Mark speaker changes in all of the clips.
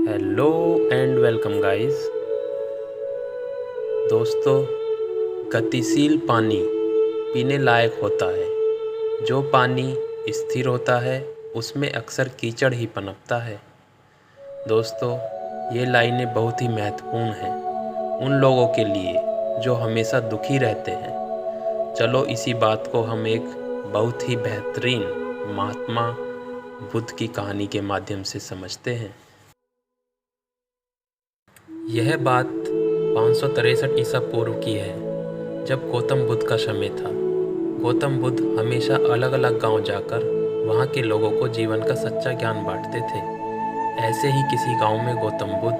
Speaker 1: Hello and welcome guys. दोस्तों, गतिशील पानी पीने लायक होता है। जो पानी स्थिर होता है उसमें अक्सर कीचड़ ही पनपता है। दोस्तों, ये लाइनें बहुत ही महत्वपूर्ण हैं उन लोगों के लिए जो हमेशा दुखी रहते हैं। चलो इसी बात को हम एक बहुत ही बेहतरीन महात्मा बुद्ध की कहानी के माध्यम से समझते हैं। यह बात 563 ईसा पूर्व की है, जब गौतम बुद्ध का समय था। गौतम बुद्ध हमेशा अलग अलग गांव जाकर वहां के लोगों को जीवन का सच्चा ज्ञान बांटते थे। ऐसे ही किसी गांव में गौतम बुद्ध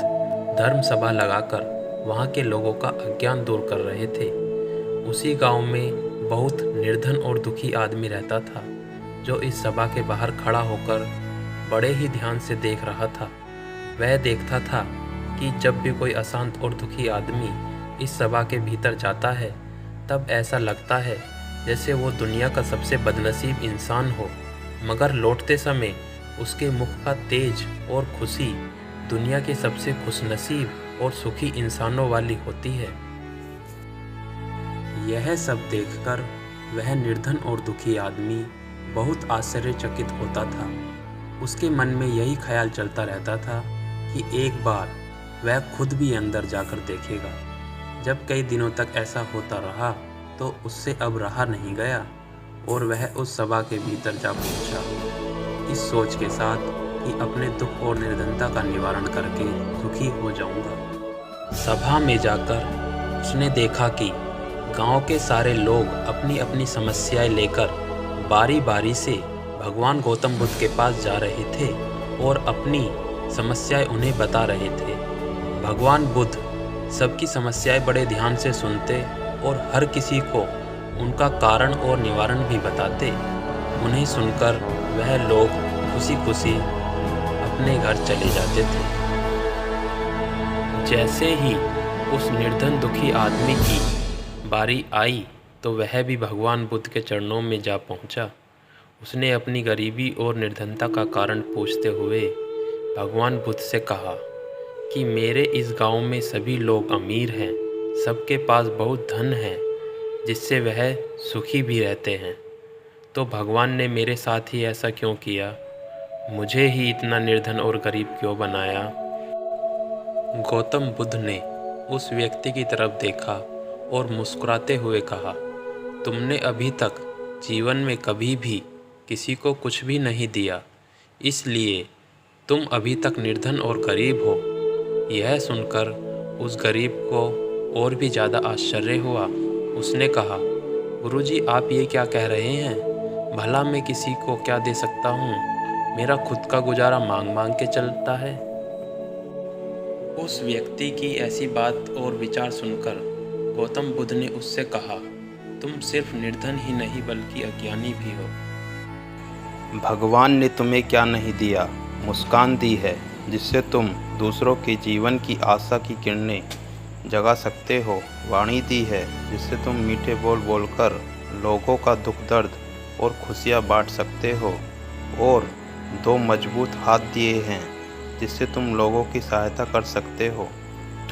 Speaker 1: धर्म सभा लगाकर वहां के लोगों का अज्ञान दूर कर रहे थे। उसी गांव में बहुत निर्धन और दुखी आदमी रहता था, जो इस सभा के बाहर खड़ा होकर बड़े ही ध्यान से देख रहा था। वह देखता था कि जब भी कोई अशांत और दुखी आदमी इस सभा के भीतर जाता है, तब ऐसा लगता है जैसे वो दुनिया का सबसे बदनसीब इंसान हो, मगर लौटते समय उसके मुख का तेज और खुशी दुनिया के सबसे खुशनसीब और सुखी इंसानों वाली होती है। यह सब देखकर वह निर्धन और दुखी आदमी बहुत आश्चर्यचकित होता था। उसके मन में यही ख्याल चलता रहता था कि एक बार वह खुद भी अंदर जाकर देखेगा। जब कई दिनों तक ऐसा होता रहा तो उससे अब रहा नहीं गया और वह उस सभा के भीतर जा पहुंचा, इस सोच के साथ कि अपने दुख और निर्धनता का निवारण करके सुखी हो जाऊंगा। सभा में जाकर उसने देखा कि गांव के सारे लोग अपनी अपनी समस्याएं लेकर बारी बारी से भगवान गौतम बुद्ध के पास जा रहे थे और अपनी समस्याएं उन्हें बता रहे थे। भगवान बुद्ध सबकी समस्याएं बड़े ध्यान से सुनते और हर किसी को उनका कारण और निवारण भी बताते। उन्हें सुनकर वह लोग खुशी खुशी अपने घर चले जाते थे। जैसे ही उस निर्धन दुखी आदमी की बारी आई तो वह भी भगवान बुद्ध के चरणों में जा पहुंचा। उसने अपनी गरीबी और निर्धनता का कारण पूछते हुए भगवान बुद्ध से कहा कि मेरे इस गांव में सभी लोग अमीर हैं, सबके पास बहुत धन है, जिससे वह सुखी भी रहते हैं, तो भगवान ने मेरे साथ ही ऐसा क्यों किया? मुझे ही इतना निर्धन और गरीब क्यों बनाया? गौतम बुद्ध ने उस व्यक्ति की तरफ देखा और मुस्कुराते हुए कहा, तुमने अभी तक जीवन में कभी भी किसी को कुछ भी नहीं दिया, इसलिए तुम अभी तक निर्धन और गरीब हो। यह सुनकर उस गरीब को और भी ज़्यादा आश्चर्य हुआ। उसने कहा, गुरुजी, आप ये क्या कह रहे हैं? भला मैं किसी को क्या दे सकता हूँ? मेरा खुद का गुजारा मांग मांग के चलता है। उस व्यक्ति की ऐसी बात और विचार सुनकर गौतम बुद्ध ने उससे कहा, तुम सिर्फ निर्धन ही नहीं बल्कि अज्ञानी भी हो।
Speaker 2: भगवान ने तुम्हें क्या नहीं दिया? मुस्कान दी है, जिससे तुम दूसरों के जीवन की आशा की किरणें जगा सकते हो। वाणी दी है, जिससे तुम मीठे बोल बोलकर लोगों का दुख दर्द और खुशियाँ बांट सकते हो। और दो मजबूत हाथ दिए हैं, जिससे तुम लोगों की सहायता कर सकते हो।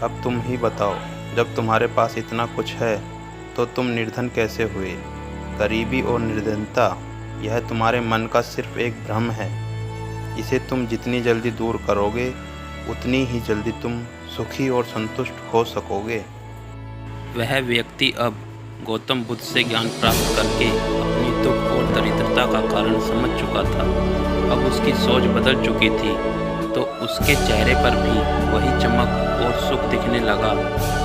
Speaker 2: अब तुम ही बताओ, जब तुम्हारे पास इतना कुछ है तो तुम निर्धन कैसे हुए? गरीबी और निर्धनता यह तुम्हारे मन का सिर्फ एक भ्रम है। इसे तुम जितनी जल्दी दूर करोगे, उतनी ही जल्दी तुम सुखी और संतुष्ट हो सकोगे।
Speaker 1: वह व्यक्ति अब गौतम बुद्ध से ज्ञान प्राप्त करके अपनी दुख और दरिद्रता का कारण समझ चुका था। अब उसकी सोच बदल चुकी थी, तो उसके चेहरे पर भी वही चमक और सुख दिखने लगा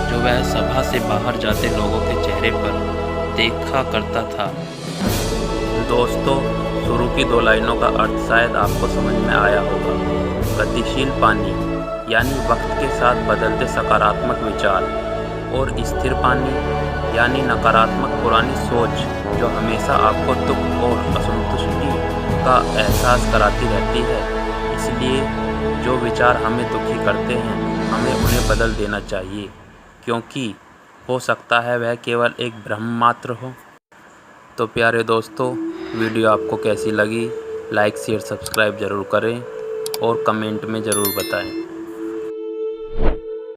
Speaker 1: जो वह सभा से बाहर जाते लोगों के चेहरे पर देखा करता था। दोस्तों, शुरू की दो लाइनों का अर्थ शायद आपको समझ में आया होगा। गतिशील पानी यानी वक्त के साथ बदलते सकारात्मक विचार, और स्थिर पानी यानी नकारात्मक पुरानी सोच जो हमेशा आपको दुख और असंतुष्टि का एहसास कराती रहती है। इसलिए जो विचार हमें दुखी करते हैं, हमें उन्हें बदल देना चाहिए, क्योंकि हो सकता है वह केवल एक भ्रम मात्र हो। तो प्यारे दोस्तों, वीडियो आपको कैसी लगी? लाइक शेयर सब्सक्राइब ज़रूर करें और कमेंट में ज़रूर बताएं।